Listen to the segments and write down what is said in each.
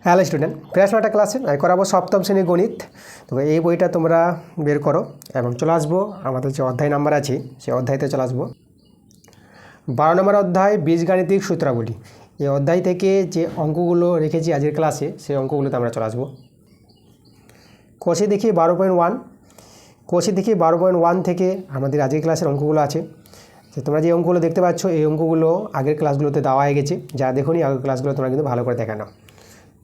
Hello student, fresh একটা ক্লাসে আমি করাবো সপ্তম শ্রেণীর গণিত। তো এই বইটা তোমরা বের করো এবং চলে আসবো আমাদের যে অধ্যায় নাম্বার আছে সেই অধ্যায়তে চলে আসবো 12 নম্বর অধ্যায় বীজগাণিতিক সূত্রাবলী। এই অধ্যায় থেকে যে অঙ্কগুলো রেখেছি আজকের ক্লাসে সেই অঙ্কগুলোতে আমরা চলে আসবো। কোষে দেখি 12.1, কোষে দেখি 12.1 থেকে আমাদের আজকের ক্লাসের অঙ্কগুলো আছে। যে তোমরা যে অঙ্কগুলো দেখতে পাচ্ছ এই অঙ্কগুলো আগের ক্লাসগুলোতে দেওয়া হয়ে গেছে, যা দেখোনি আগের ক্লাসগুলো তোমরা কিন্তু ভালো করে দেখে নাও।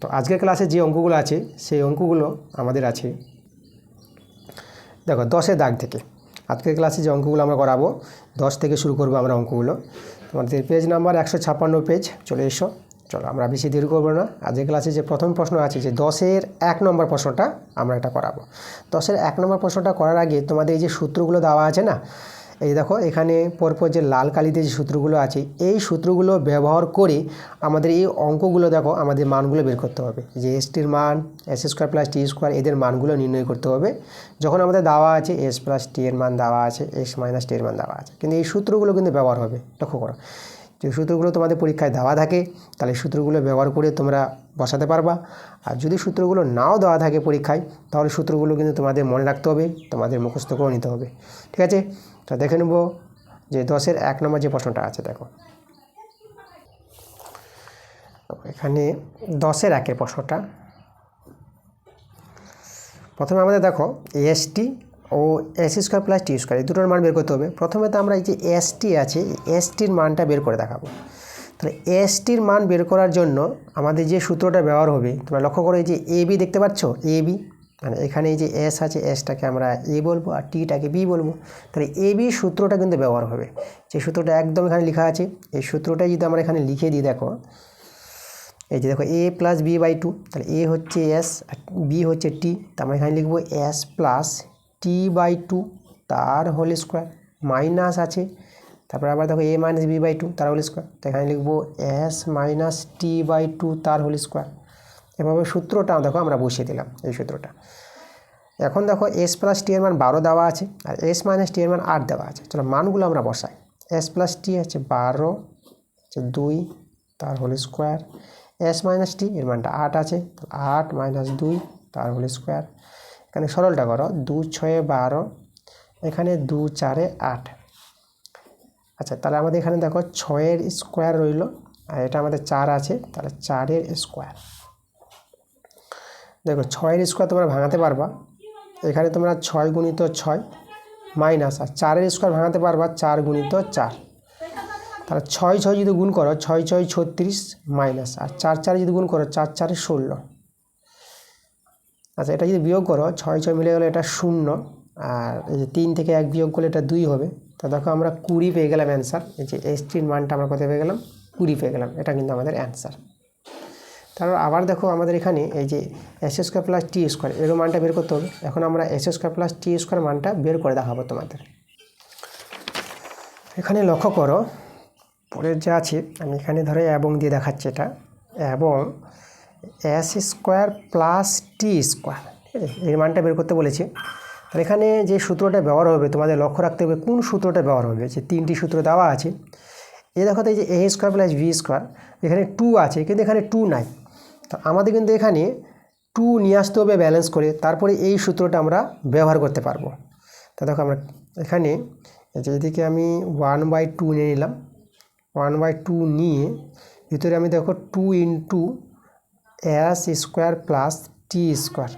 তো আজকের ক্লাসে যে অঙ্কগুলো আছে সেই অঙ্কগুলো আমাদের আছে দেখো 10-এর দাগ থেকে। আজকের ক্লাসে যে অঙ্কগুলো আমরা করাবো 10 থেকে শুরু করবো আমরা অঙ্কগুলো। তোমাদের পেজ নাম্বার 156 পেজ চলে এসো। চলো আমরা বেশি দেরি করবো না। আজকের ক্লাসে যে প্রথম প্রশ্ন আছে যে 10-এর 1 নম্বর প্রশ্নটা আমরা এটা করাবো। 10-এর 1 নম্বর প্রশ্নটা করার আগে তোমাদের এই যে সূত্রগুলো দেওয়া আছে না, এই দেখো এখানে পরপর যে লাল কালিতে যে সূত্রগুলো আছে এই সূত্রগুলো ব্যবহার করে আমাদের এই অঙ্কগুলো দেখো আমাদের মানগুলো বের করতে হবে। যে এসটির মান এস স্কোয়ার প্লাস টি স্কোয়ার এদের মানগুলো নির্ণয় করতে হবে। যখন আমাদের দেওয়া আছে এস প্লাস টি এর মান দেওয়া আছে, এস মাইনাস টি এর মান দেওয়া আছে, কিন্তু এই সূত্রগুলো কিন্তু ব্যবহার হবে। লক্ষ্য করো, যে সূত্রগুলো তোমাদের পরীক্ষায় দেওয়া থাকে তাহলে সূত্রগুলো ব্যবহার করে তোমরা বসাতে পারবা। আর যদি সূত্রগুলো নাও দেওয়া থাকে পরীক্ষায় তাহলে সূত্রগুলো কিন্তু তোমাদের মনে রাখতে হবে, তোমাদের মুখস্থ করে নিতে হবে। ঠিক আছে, তো দেখে নেব যে 10-এর 1 নম্বর যে প্রশ্নটা আছে। দেখো এখানে 10-এর 1-এর প্রশ্নটা প্রথমে আমাদের দেখো এসটি ও এস স্কোয়ার প্লাস টি স্কোয়ার এই দুটোর মান বের করতে হবে। প্রথমে তো আমরা এই যে এসটি আছে এসটির মানটা বের করে দেখাবো। তাহলে এসটির মান বের করার জন্য আমাদের যে সূত্রটা ব্যবহার হবে, তোমরা লক্ষ্য করো এই যে এ বি দেখতে পাচ্ছ, এ বি মানে এখানে এই যে এস আছে এসটাকে আমরা এ বলবো আর টিটাকে বি বলবো। তাহলে এ বি সূত্রটা কিন্তু ব্যবহার হবে। যে সূত্রটা একদম এখানে লেখা আছে এই সূত্রটাই যদি আমরা এখানে লিখে দিই, দেখো এই যে দেখো এ প্লাস বি বাই টু, তাহলে এ হচ্ছে এস আর বি হচ্ছে টি, তো আমরা এখানে লিখবো S plus T by two তার হোল স্কোয়ার মাইনাস আছে, তারপরে আবার দেখো A minus B by two তার হোল স্কোয়ার, তো এখানে লিখবো S minus T by two তার হোল স্কোয়ার। এভাবে সূত্রটা দেখো আমরা বসিয়ে দিলাম এই সূত্রটা। এখন দেখো এস প্লাস টি এর মান 12 দেওয়া আছে আর এস মাইনাস টি এর মান 8 দেওয়া আছে। চলো মানগুলো আমরা বসাই। এস প্লাস টি হচ্ছে 12 হচ্ছে 2 তার হোল স্কোয়ার, এস মাইনাস টি এর মানটা 8 আছে, 8 মাইনাস 2 তার হোল স্কোয়ার। এখানে সরলটা করো 2 6 12, এখানে 2 4 8। আচ্ছা তাহলে আমাদের এখানে দেখো 6-এর স্কোয়ার রইল আর এটা আমাদের 4 আছে, তাহলে 4-এর স্কোয়ার। দেখো 6-এর স্কোয়ার তোমরা ভাঙাতে পারবা, এখানে তোমরা 6 গুণিত 6 মাইনাস আর 4-এর স্কোয়ার ভাঙাতে পারবা 4 গুণিত 4। তাহলে 6 6 যদি গুণ করো 6 6 36 মাইনাস আর 4 4 যদি গুণ করো 4 4 16। আচ্ছা এটা যদি বিয়োগ করো 6 6 মিলে গেলে এটা 0 আর এই যে 3 থেকে 1 বিয়োগ করলে এটা 2 হবে। তা দেখো আমরা 20 পেয়ে গেলাম অ্যান্সার। এই যে এসটির মানটা আমরা কত পেয়ে গেলাম 20 পেয়ে গেলাম, এটা কিন্তু আমাদের অ্যান্সার। তারপর আবার দেখো আমাদের এখানে এই যে এস স্কোয়ার প্লাস টি স্কোয়ার এর মানটা বের করতে হবে। এখন আমরা এস স্কোয়ার প্লাস টি স্কোয়ার মানটা বের করে দেখাবো তোমাদের। এখানে লক্ষ্য করো পরের যে আছে আমি এখানে ধরো এবং দিয়ে দেখাচ্ছি, এটা এবং এস স্কোয়ার প্লাস টি স্কোয়ার, ঠিক আছে, এর মানটা বের করতে বলেছি। তাহলে এখানে যে সূত্রটা ব্যবহার হবে তোমাদের লক্ষ্য রাখতে হবে কোন সূত্রটা ব্যবহার হবে। যে 3টি সূত্র দেওয়া আছে, এই দেখো তো এই যে এ স্কোয়ার প্লাস বি স্কোয়ার, এখানে 2 আছে কিন্তু এখানে 2 নাই, তো আমাদের কিন্তু এখানে 2 নিয়ে আসতে হবে ব্যালেন্স করে, তারপরে এই সূত্রটা আমরা ব্যবহার করতে পারবো। তা দেখো আমরা এখানে যে এদিকে আমি 1/2 নিয়ে নিলাম, 1/2 নিয়ে ভিতরে আমি দেখো 2 ইন্টু এস স্কোয়ার প্লাস টি স্কোয়ার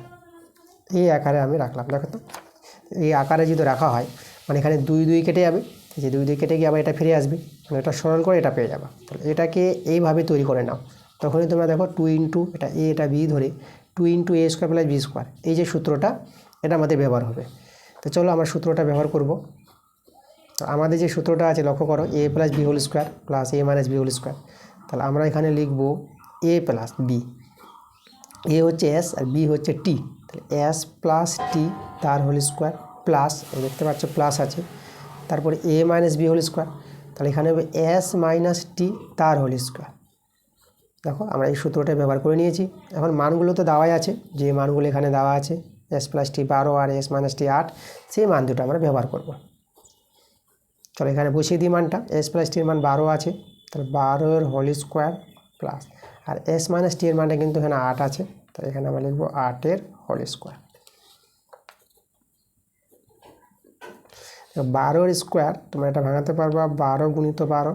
এই আকারে আমি রাখলাম। দেখো তো এই আকারে যদি রাখা হয় মানে এখানে 2 2 কেটে যাবে, যে 2 2 কেটে গিয়ে আবার এটা ফিরে আসবে, মানে এটা সরল করে এটা পেয়ে যাবে। তাহলে এটাকে এইভাবে তৈরি করে নাও, তখনই তোমরা দেখো 2 ইন্টু এটা এ এটা বি ধরে 2 ইন্টু এ স্কোয়ার প্লাস বি স্কোয়ার এই যে সূত্রটা এটা আমাদের ব্যবহার হবে। তো চলো আমরা সূত্রটা ব্যবহার করব। তো আমাদের যে সূত্রটা আছে লক্ষ্য করো A plus B whole square plus A minus B whole square, তাহলে আমরা এখানে লিখব এ প্লাস বি, এ হচ্ছে এস আর বি হচ্ছে টি, তাহলে এস প্লাস টি তার হোল স্কোয়ার প্লাস দেখতে পাচ্ছ প্লাস আছে, তারপরে এ মাইনাস বি হোল স্কোয়ার, তাহলে এখানে হবে এস মাইনাস টি তার হোল স্কোয়ার। দেখো আমরা এই সূত্রটা ব্যবহার করে নিয়েছি। এখন মানগুলো তো দেওয়াই আছে, যে মানগুলো এখানে দেওয়া আছে এস প্লাস টি 12 আর এস মাইনাস টি 8, সেই মান দুটো আমরা ব্যবহার করব। চলো এখানে বসিয়ে দিই মানটা, এস প্লাস টির মান 12 আছে, তাহলে 12-এর হোল স্কোয়ার প্লাস আর এস মাইনাস টি এর মানটা কিন্তু এখানে 8 আছে, তো এখানে আমরা লিখবো 8 হোল স্কোয়ার। 12 স্কোয়ার তোমরা এটা ভাঙাতে পারবা 12 গুণিত 12,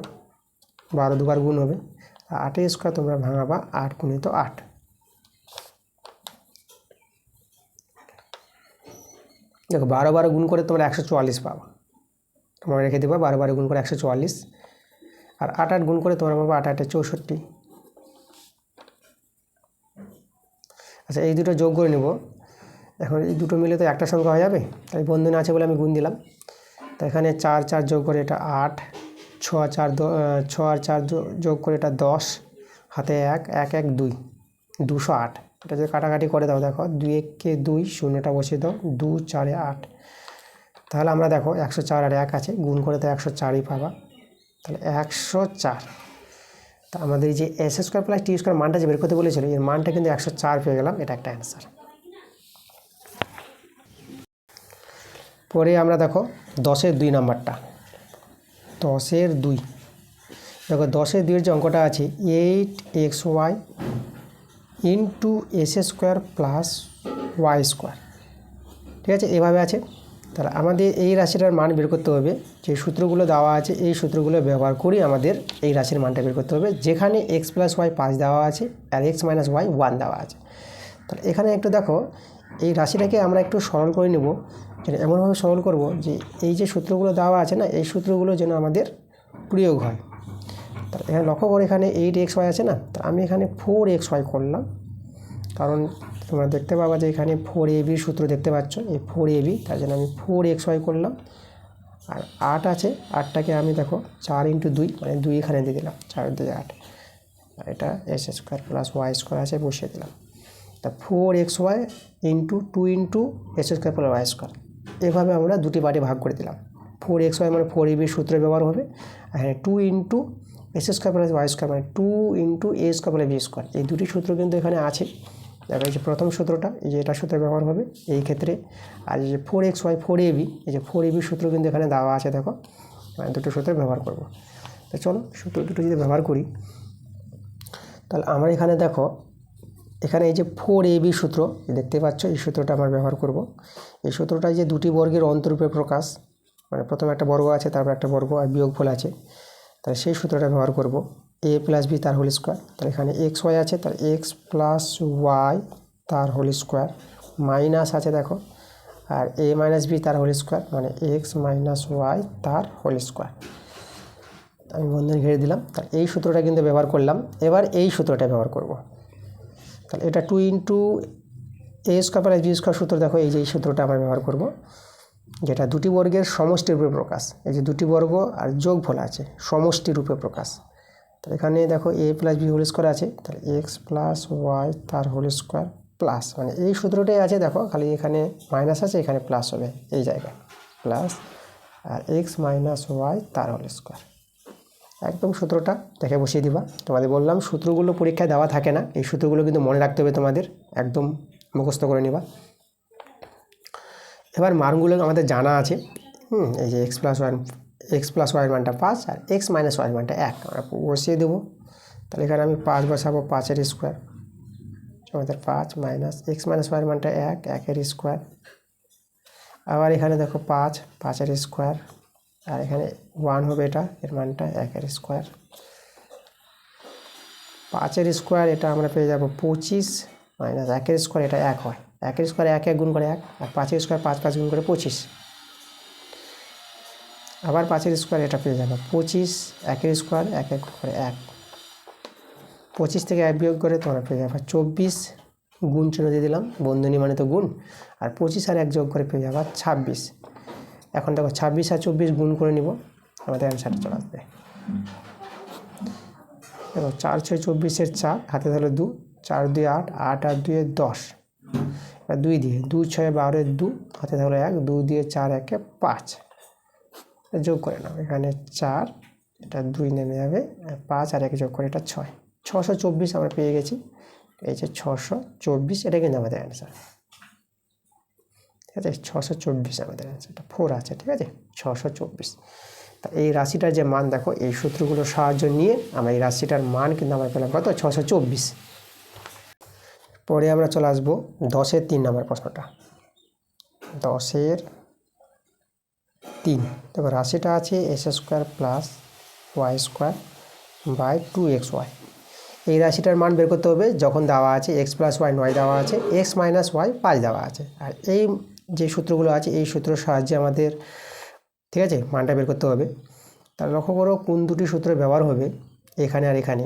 12 দুবার গুণ হবে। 8 স্কোয়ার তোমরা ভাঙাবা 8 গুণিত 8। দেখো 12 গুণ করে তোমরা 144 পাবা, তোমরা রেখে দেবা 12 গুণ করে 144, আর 8 গুণ করে তোমরা পাবা 8 8 64। আচ্ছা এই দুটো যোগ করে নেব। এখন এই দুটো মিলে তো একটা সংখ্যা হয়ে যাবে, তাই বন্ধনী আছে বলে আমি গুণ দিলাম। তো এখানে 4 4 যোগ করে এটা 8, 6 আর 4 যোগ করে এটা 10, হাতে 1 1 1 2, 208। এটা যদি কাটাকাটি করে দাও, দেখো 2 1 কে 2, শূন্যটা বসিয়ে দাও, 2 4 8। তাহলে আমরা দেখো 104 আর 1 আছে, গুণ করে তো 104ই পাবা, তাহলে 104। তা আমাদের এই যে এস স্কোয়ার প্লাস টি স্কোয়ার মানটা যে বের করতে বলেছিল, এর মানটা কিন্তু 104 পেয়ে গেলাম, এটা একটা অ্যান্সার। পরে আমরা দেখো 10-এর 2 নাম্বারটা, 10-এর 2। দেখো 10-এর 2 এর যে অঙ্কটা আছে 8xy into S square plus Y square, ঠিক আছে, এভাবে আছে। তাহলে আমাদের এই রাশিটার মান বের করতে হবে, যে সূত্রগুলো দেওয়া আছে এই সূত্রগুলো ব্যবহার করি আমাদের এই রাশির মানটা বের করতে হবে, যেখানে x প্লাস ওয়াই 5 দেওয়া আছে আর x মাইনাস ওয়াই 1 দেওয়া আছে। তাহলে এখানে একটু দেখো এই রাশিটাকে আমরা একটু সরল করে নেব, যেটা এমনভাবে সরল করব যে এই যে সূত্রগুলো দেওয়া আছে না, এই সূত্রগুলো যেন আমাদের প্রয়োগ হয়। তাহলে এখানে লক্ষ্য করে এখানে 8xy আছে না, তো আমি এখানে 4xy করলাম, কারণ তোমরা দেখতে পাবা যে এখানে 4ab সূত্র দেখতে পাচ্ছ, এই 4ab, তার জন্য আমি 4xy করলাম। আর 8 আছে, 8টাকে আমি দেখো 4 × 2 মানে 2 এখানে দিয়ে দিলাম, 4 2 8, আর এটা S square plus Y square আছে বসিয়ে দিলাম। তা 4xy into 2 × S square plus Y square, এভাবে আমরা দুটি পার্টে ভাগ করে দিলাম। 4xy মানে 4ab সূত্রে ব্যবহার হবে, আর এখানে 2 × S square plus Y square মানে 2 × A square plus B square, এই দুটি সূত্র কিন্তু এখানে আছে। দেখো এই যে প্রথম সূত্রটা, এই যে এটা সূত্রে ব্যবহার হবে এই ক্ষেত্রে, আর এই যে 4xy 4ab, এই যে 4ab সূত্র কিন্তু এখানে দেওয়া আছে, দেখো দুটো সূত্রে ব্যবহার করব। তো চলো সূত্র দুটো যদি ব্যবহার করি, তাহলে আমরা এখানে দেখো এখানে এই যে 4ab সূত্র দেখতে পাচ্ছ, এই সূত্রটা আমরা ব্যবহার করব। এই সূত্রটা যে দুটি বর্গের অন্তরূপে প্রকাশ, মানে প্রথমে একটা বর্গ আছে, তারপর একটা বর্গ আর বিয়োগফল আছে, তাহলে সেই সূত্রটা ব্যবহার করব। a প্লাস বি তার হোল স্কোয়ার, তাহলে এখানে xy আছে, তাহলে x প্লাস ওয়াই তার হোল স্কোয়ার, মাইনাস আছে দেখো, আর a মাইনাস বি তার হোল স্কোয়ার মানে x মাইনাস ওয়াই তার হোল স্কোয়ার, আমি বন্ধনী ঘিরে দিলাম। তাহলে এই সূত্রটা কিন্তু ব্যবহার করলাম। এবার এই সূত্রটা ব্যবহার করব, তাহলে এটা 2 × A square plus B square সূত্র, দেখো এই যে এই সূত্রটা আমরা ব্যবহার করব, যেটা দুটি বর্গের সমষ্টি রূপে প্রকাশ, এই যে দুটি বর্গ আর যোগফল আছে সমষ্টি রূপে প্রকাশ। তাহলে এখানে দেখো a plus B whole square আছে, তাহলে এক্স প্লাস ওয়াই তার হোল স্কোয়ার প্লাস, মানে এই সূত্রটাই আছে, দেখো খালি এখানে মাইনাস আছে, এখানে প্লাস হবে এই জায়গায় প্লাস, আর এক্স মাইনাস ওয়াই তার হোল স্কোয়ার। একদম সূত্রটা দেখে বসিয়ে দিবা। তোমাদের বললাম সূত্রগুলো পরীক্ষায় দেওয়া থাকে না, এই সূত্রগুলো কিন্তু মনে রাখতে হবে তোমাদের, একদম মুখস্থ করে নিবা। এবার মানগুলো আমাদের জানা আছে, এই যে এক্স প্লাস ওয়াইয়ের মানটা 5 আর এক্স মাইনাস ওয়াইয়ের মানটা 1, আমরা বসিয়ে দেবো। তাহলে এখানে আমি 5 বসাবো, 5-এর স্কোয়ার আমাদের 5 মাইনাস এক্স মাইনাস ওয়াইয়ের মানটা 1, 1-এর স্কোয়ার। আবার এখানে দেখো 5, 5-এর স্কোয়ার, আর এখানে 1 হবে, এটা এর মানটা 1-এর স্কোয়ার। 5-এর স্কোয়ার এটা আমরা পেয়ে যাবো 25 মাইনাস 1-এর স্কোয়ার, এটা 1 হয়, 1-এর স্কোয়ার 1 1 গুণ করে 1, আর 5-এর স্কোয়ার 5 5 গুণ করে 25। আবার 5-এর স্কোয়ার এটা পেয়ে যাবো 25, 1-এর স্কোয়ার 1 1 গুণ করে 1, 25 থেকে 1 বিয়োগ করে তোমরা পেয়ে যাবে 24, গুণ চিহ্ন দিয়ে দিলাম, বন্ধনী মানে তো গুণ, আর 25 আর 1 যোগ করে পেয়ে যাবে 26। এখন দেখো 26 আর 24 গুণ করে নিব, আমাদের অ্যান্সারটা চলে আসবে। দেখো 4 6 24-এর 4, হাতে ধরো 2, 4 2 8, 8 আর 2 10, এবার 2 দিয়ে 2 6 12-এর 2, হাতে ধরো 1, 2 দিয়ে 4 1 5, যোগ করে নাও, এখানে 4, এটা 2 নেমে যাবে, 5 আর 1 যোগ করে এটা 6, 624 আমরা পেয়ে গেছি। এই যে 624, এটা কিন্তু আমাদের অ্যান্সার, ঠিক আছে, 624 আমাদের অ্যান্সারটা 4 আছে, ঠিক আছে 624। তা এই রাশিটার যে মান দেখো এই সূত্রগুলোর সাহায্য নিয়ে আমরা এই রাশিটার মান কিন্তু আমরা পেলাম কত 624। পরে আমরা চলে আসবো 10-এর 3 নম্বর প্রশ্নটা। 10-এর 3 দেখো রাশিটা আছে s² plus y² by 2xy। এই রাশিটার মান বের করতে হবে যখন দেওয়া আছে x প্লাস ওয়াই 9 দেওয়া আছে, x মাইনাস ওয়াই 5 দেওয়া আছে। আর এই যে সূত্রগুলো আছে এই সূত্রের সাহায্যে আমাদের ঠিক আছে মানটা বের করতে হবে। তাহলে লক্ষ্য করো কোন দুটি সূত্র ব্যবহার হবে এখানে আর এখানে।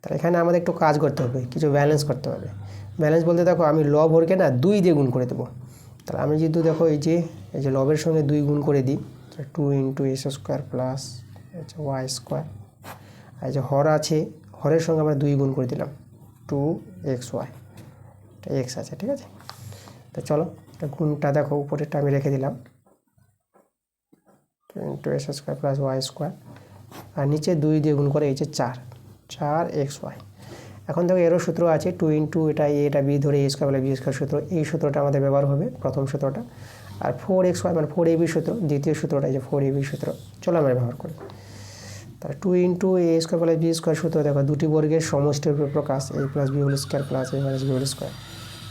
তাহলে এখানে আমাদের একটু কাজ করতে হবে, কিছু ব্যালেন্স করতে হবে। ব্যালেন্স বলতে দেখো আমি লব হরকে না 2 দিয়ে গুণ করে দেবো। তাহলে আমি যেহেতু দেখো এই যে লবের সঙ্গে 2 গুণ করে দিই 2 × s² প্লাস y²। আর এই যে হর আছে হরের সঙ্গে আমরা 2 গুণ করে দিলাম 2xy, এটা x আছে ঠিক আছে। তো চলো এটা গুণটা দেখো উপরেরটা আমি রেখে দিলাম 2 × s² প্লাস y²। আর নিচে 2 দিয়ে গুণ করে এই যে 4xy। এখন দেখো এরও সূত্র আছে 2 × এটা a এটা b ধরে a² বলে b² সূত্র, এই সূত্রটা আমাদের ব্যবহার হবে প্রথম সূত্রটা। আর 4xy মানে 4ab সূত্র দ্বিতীয় সূত্রটা, এই যে 4ab সূত্র চলো আমরা ব্যবহার করি। তাহলে 2 × a² বলে b² সূত্র দেখো দুটি বর্গের সমষ্টির উপর প্রকাশ a plus b whole square plus a minus b whole square.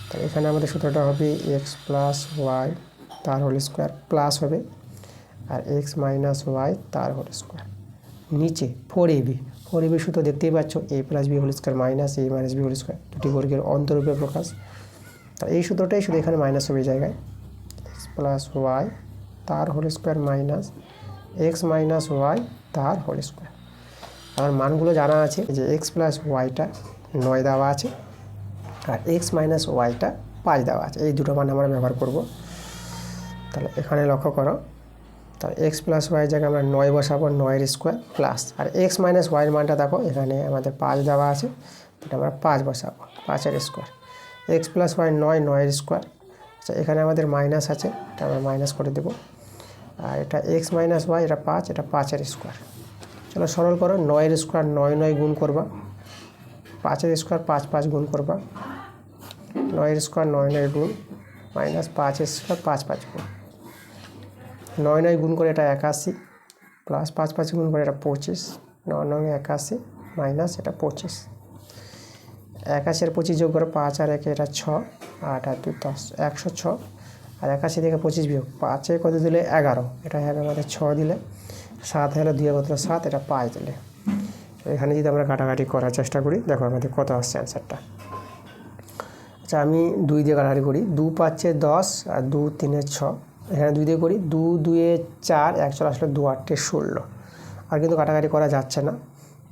তাহলে এখানে আমাদের সূত্রটা হবে x প্লাস ওয়াই তার হোল স্কোয়ার প্লাস হবে আর x মাইনাস ওয়াই তার হোল স্কোয়ার নিচে 4ab সূত্র দেখতেই পাচ্ছ a plus b whole square minus a minus b whole square দুটি বর্গের অন্তরূপে প্রকাশ। তাহলে এই সূত্রটাই শুধু এখানে মাইনাস হবে এই জায়গায় x প্লাস ওয়াই তার whole square minus x minus Y তার হোল স্কোয়ার। আমার মানগুলো জানা আছে যে x প্লাস ওয়াইটা 9 দেওয়া আছে আর x মাইনাস ওয়াইটা 5 দেওয়া আছে, এই দুটো মান আমরা ব্যবহার করব। তাহলে এখানে লক্ষ্য করো তাহলে x প্লাস ওয়াইয়ের জায়গায় আমরা 9 বসাবো 9-এর স্কোয়ার প্লাস আর x মাইনাস ওয়াইয়ের মানটা দেখো এখানে আমাদের 5 দেওয়া আছে, এটা আমরা 5 বসাবো 5-এর স্কোয়ার। x প্লাস ওয়াই 9-9-এর স্কোয়ার। আচ্ছা এখানে আমাদের মাইনাস আছে, এটা আমরা মাইনাস করে দেবো। আর এটা x মাইনাস ওয়াই এটা 5, এটা 5-এর স্কোয়ার। চলো সরল করো 9-এর স্কোয়ার 9 গুণ করবা, 5-এর স্কোয়ার 5 গুণ করবা, 9-এর স্কোয়ার 9 গুণ মাইনাস 5-এর স্কোয়ার 5 গুণ, 9 গুণ করে এটা 81 প্লাস 5 গুণ করে এটা 25, 9 81 মাইনাস এটা 25, 81 আর 25 যোগ করে 5 আর 1 এটা 6, 8 আর 2 10, 106। আর 81 থেকে 25 বিয়োগ 5-এ কত দিলে 11, এটা হবে আমাদের 6 দিলে, 7 হলো 2 কত 7, এটা 5 দিলে। এখানে যদি আমরা কাটাকাটি করার চেষ্টা করি দেখো আমাদের কত আসছে অ্যান্সারটা। আচ্ছা আমি 2 দিয়ে কাটাকাটি করি, 2 5-এ 10 আর 2 3-এ 6, এখানে 2 দিয়ে করি 2 2-এ 4, 1 চলে আসলে 2 8-এ 16। আর কিন্তু কাটাকাটি করা যাচ্ছে না,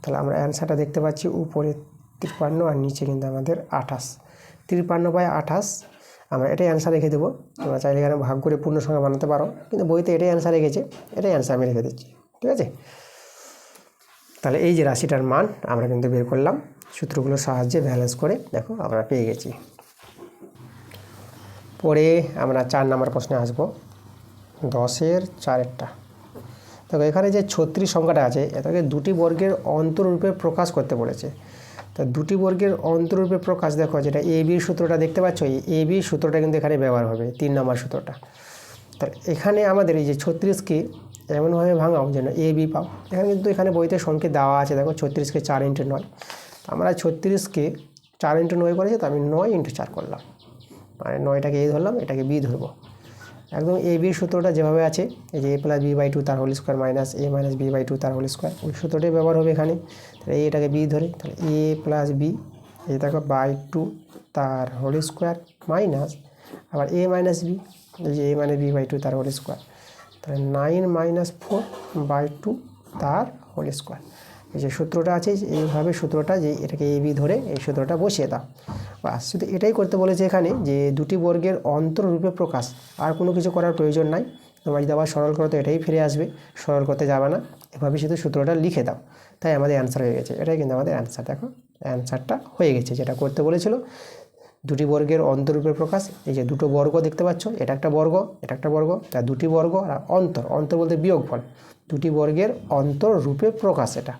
তাহলে আমরা অ্যান্সারটা দেখতে পাচ্ছি উপরে 53 আর নিচে কিন্তু আমাদের 28, 53/28 আমরা এটাই অ্যান্সার রেখে দেবো। তোমরা চাইলে এখানে ভাগ করে পূর্ণ সংখ্যা বানাতে পারো, কিন্তু বইতে এটাই অ্যান্সার রেখেছে, এটাই অ্যান্সার আমি রেখে দিচ্ছি ঠিক আছে। তাহলে এই যে রাশিটার মান আমরা কিন্তু বের করলাম সূত্রগুলোর সাহায্যে ব্যালেন্স করে, দেখো আমরা পেয়ে গেছি। পরে আমরা 4 নম্বর প্রশ্নে আসবো 10-এর 4-এরটা। দেখো এখানে যে 36 সংখ্যাটা আছে এটাকে দুটি বর্গের অন্তরূপে প্রকাশ করতে বলেছে। তা দুটি বর্গের অন্তরূপে প্রকাশ দেখো যেটা এ বি সূত্রটা দেখতে পাচ্ছ, এই এ বি সূত্রটা কিন্তু এখানে ব্যবহার হবে 3 নম্বর সূত্রটা। তাহলে এখানে আমাদের এই যে 36কে এমনভাবে ভাঙাও যেন এ বি পাও। এখানে কিন্তু এখানে বইতে সংখ্যা দেওয়া আছে দেখো 36কে 4 × 9, আমরা 36কে 4 × 9 করেছি, তো আমি 9 × 4 করলাম, মানে 9টাকে এ ধরলাম এটাকে বি ধরবো। একদম এ বির সূত্রটা যেভাবে আছে এই যে a প্লাস b/2 তার whole square minus a minus b/2 তার হোল স্কোয়ার, ওই সূত্রটাই ব্যবহার হবে এখানে। তাহলে এটাকে বি ধরে তাহলে a প্লাস বি এই দেখো বাই 2 তার হোল স্কোয়ার মাইনাস আবার a মাইনাস বি এই যে a মাইনাস b/2 তার হোল স্কোয়ার, তাহলে 9 - 4/2 তার হোল স্কোয়ার। এই যে সূত্রটা আছে এইভাবে সূত্রটা যে এটাকে এ বি ধরে এই সূত্রটা বসিয়ে দাও বাস। শুধু এটাই করতে বলেছে এখানে যে দুটি বর্গের অন্তররূপে প্রকাশ, আর কোনো কিছু করার প্রয়োজন নাই। তোমরা যদি আবার সরল করো তো এটাই ফিরে আসবে, সরল করতে যাবে না, এভাবে শুধু সূত্রটা লিখে দাও, তাই আমাদের অ্যান্সার হয়ে গেছে। এটাই কিন্তু আমাদের অ্যান্সার, দেখো অ্যান্সারটা হয়ে গেছে যেটা করতে বলেছিল। দুটি বর্গের অন্তররূপে প্রকাশ, এই যে দুটো বর্গ দেখতে পাচ্ছ, এটা একটা বর্গ এটা একটা বর্গ, তার দুটি বর্গ আর অন্তর বলতে বিয়োগফল, দুটি বর্গের অন্তররূপে প্রকাশ এটা।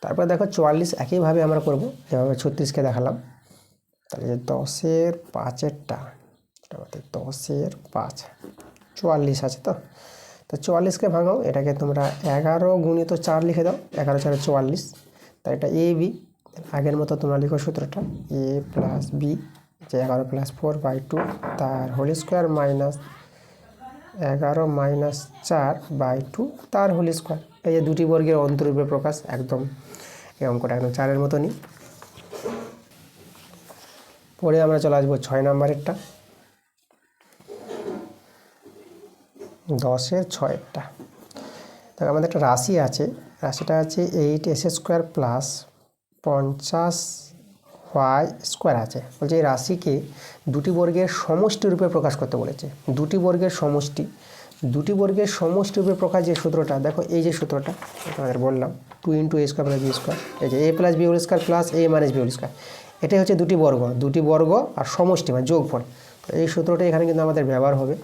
তারপর দেখো 44 একইভাবে আমরা করব যেভাবে 36কে দেখালাম। তাহলে যে 10-এর 5-এরটা, এটা আমাদের 10-এর 5। 44 আছে তো 44কে ভাঙাও, এটাকে তোমরা 11 গুণিত 4 লিখে দাও, 11 4 44। তাই এটা এ বি, আগের মতো তোমরা লিখো সূত্রটা, এ প্লাস বি যে 11 প্লাস 4/2 তার হোল স্কোয়ার মাইনাস 11 মাইনাস 4/2 তার হোল স্কোয়ার। এই যে দুটি বর্গের অন্তরূপে প্রকাশ, একদম এই অঙ্কটা একদম 4-এর মতনই। পরে আমরা চলে আসবো 6 নম্বরেরটা, 10-এর 6-এরটা। দেখো আমাদের একটা রাশি আছে, রাশিটা আছে 8s² প্লাস 50y স্কোয়ার আছে। বলছে এই রাশিকে দুটি বর্গের সমষ্টি রূপে প্রকাশ করতে বলেছে। দুটি বর্গের সমষ্টি রূপে প্রকাশ যে সূত্রটা, দেখো এই যে সূত্রটা তোমাদের বললাম 2 × a² + b², এই যে a + b² plus a - b², এটাই হচ্ছে দুটি বর্গ আর সমষ্টি মানে যোগফল। এই সূত্রটা এখানে কিন্তু আমাদের ব্যবহার হবে।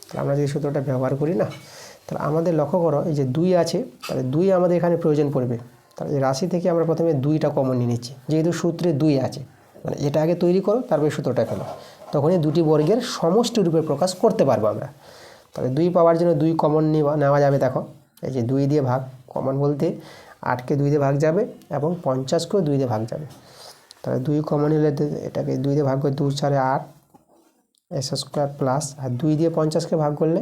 তাহলে আমরা যদি সূত্রটা ব্যবহার করি না, তাহলে আমাদের লক্ষ্য করো এই যে 2 আছে, তাহলে 2 আমাদের এখানে প্রয়োজন পড়বে। তাহলে এই রাশি থেকে আমরা প্রথমে 2টা কমন নিয়ে নিচ্ছি, যেহেতু সূত্রে 2 আছে, মানে এটা আগে তৈরি করো তারপরে সূত্রটা ফেলো, তখনই দুটি বর্গের সমষ্টি রূপে প্রকাশ করতে পারবো আমরা। তাহলে 2 পাওয়ার জন্য 2 কমন নেওয়া যাবে। দেখো এই যে 2 দিয়ে ভাগ, কমন বলতে 8কে 2 দিয়ে ভাগ যাবে এবং 50কেও 2 দিয়ে ভাগ যাবে। তাহলে 2 কমন নিলে এটাকে 2 দিয়ে ভাগ করে 2 × 4 = 8 s² প্লাস, আর 2 দিয়ে 50কে ভাগ করলে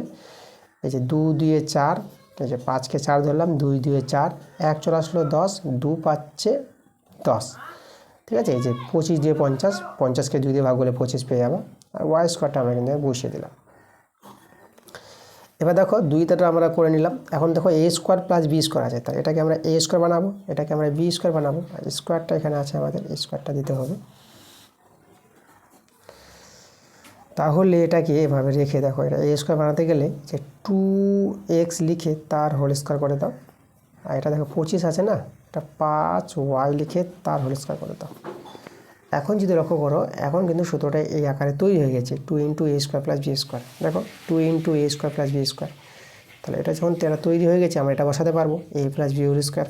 এই যে 2 × 2 = 4, এই যে 5কে 4 ধরলাম, 2 × 2 = 4, 1 চলে আসলো 10, 2 × 5 = 10। ঠিক আছে, এই যে 25 দিয়ে 50কে 2 দিয়ে ভাগ করলে 25 পেয়ে যাবো, আর y² আমরা কিন্তু বসিয়ে দিলাম। এবার দেখো 2টা আমরা করে নিলাম। এখন দেখো a² + b² আছে, তাই এটাকে আমরা a² বানাবো, এটাকে আমরা b² বানাবো, আর স্কোয়ারটা এখানে আছে আমাদের, স্কোয়ারটা দিতে হবে। তাহলে এটাকে এভাবে রেখে দেখো, এটা a² বানাতে গেলে যে 2x লিখে তার হোল স্কোয়ার করে দাও, আর এটা দেখো 25 আছে না, এটা 5y লিখে তার হোল স্কোয়ার করে দাও। এখন যদি লক্ষ্য করো, এখন কিন্তু সূত্রটা এই আকারে তৈরি হয়ে গেছে, 2 × a² + b²। দেখো 2 × a² + b², তাহলে এটা যখন এটা তৈরি হয়ে গেছে আমরা এটা বসাতে পারবো, a + b²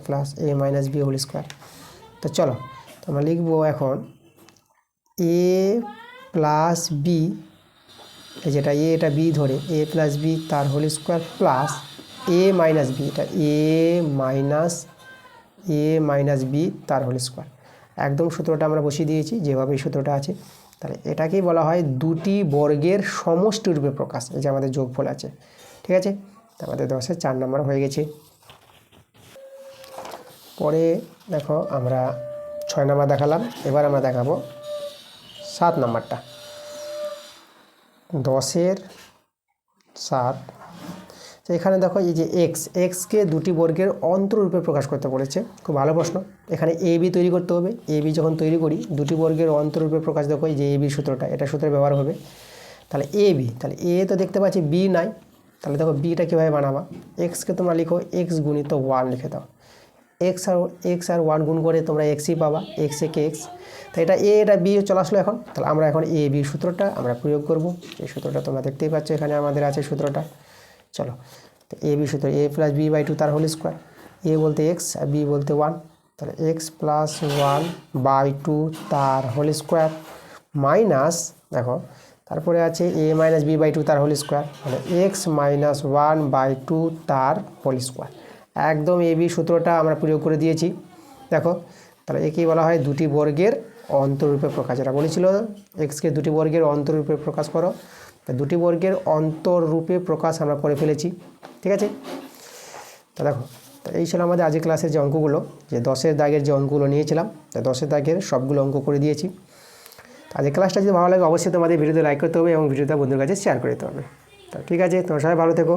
plus a - b²। তো চলো আমরা লিখবো এখন a প্লাস b, এই যেটা a এটা b ধরে, a + b তার whole square plus a - b, এটা a - b তার হোল স্কোয়ার। একদম সূত্রটা আমরা বসিয়ে দিয়েছি যেভাবে এই সূত্রটা আছে। তাহলে এটাকেই বলা হয় দুটি বর্গের সমষ্টি রূপে প্রকাশ। এই যে আমাদের যোগফল আছে, ঠিক আছে, আমাদের 10-এর 4 নম্বর হয়ে গেছে। পরে দেখো আমরা 6 নম্বর দেখালাম, এবার আমরা দেখাবো 7 নম্বরটা, 10-এর 7। তো এখানে দেখো এই যে এক্সকে দুটি বর্গের অন্তরূপে প্রকাশ করতে বলেছে। খুব ভালো প্রশ্ন। এখানে এ বি তৈরি করতে হবে, এ বি যখন তৈরি করি দুটি বর্গের অন্তরূপে প্রকাশ, দেখো এই যে এ বি সূত্রটা, এটা সূত্রে ব্যবহার হবে। তাহলে এ বি, তাহলে এ তো দেখতে পাচ্ছি, বি নাই, তাহলে দেখো বিটা কীভাবে বানাবা, এক্সকে তোমরা লিখো x × 1 লিখে দাও, এক্স আর 1 গুণ করে তোমরা এক্সই পাবা, এক্স একে এক্স। তো এটা এ এটা বি চলে আসলো। এখন তাহলে আমরা এখন এ বি সূত্রটা আমরা প্রয়োগ করব। এই সূত্রটা তোমরা দেখতেই পাচ্ছ, এখানে আমাদের আছে সূত্রটা। চলো, তো এ বি সূত্র a + b/2 তার হোল স্কোয়ার, এ বলতে এক্স আর বি বলতে 1, তাহলে x + 1/2 তার হোল স্কোয়ার মাইনাস, দেখো তারপরে আছে a - b/2 তার হোল স্কোয়ার, মানে x - 1/2 তার হোল স্কোয়ার। একদম এ বি সূত্রটা আমরা প্রয়োগ করে দিয়েছি। দেখো তাহলে একেই বলা হয় দুটি বর্গের অন্তরূপে প্রকাশ। এটা বলেছিল এক্সকে দুটি বর্গের অন্তরূপে প্রকাশ করো, দুটি বর্গের অন্তরূপে প্রকাশ আমরা করে ফেলেছি। ঠিক আছে, তা দেখো, তো এই ছিল আমাদের আজকের ক্লাসের যে অঙ্কগুলো, যে 10-এর দাগের যে অঙ্কগুলো নিয়েছিলাম, 10-এর দাগের সবগুলো অঙ্ক করে দিয়েছি। আজকের ক্লাসটা যদি ভালো লাগে অবশ্যই তোমাদের ভিডিওতে লাইক করতে হবে এবং ভিডিওটা বন্ধুদের কাছে শেয়ার করে দিতে হবে। তো ঠিক আছে, তোমরা সবাই ভালো থেকো।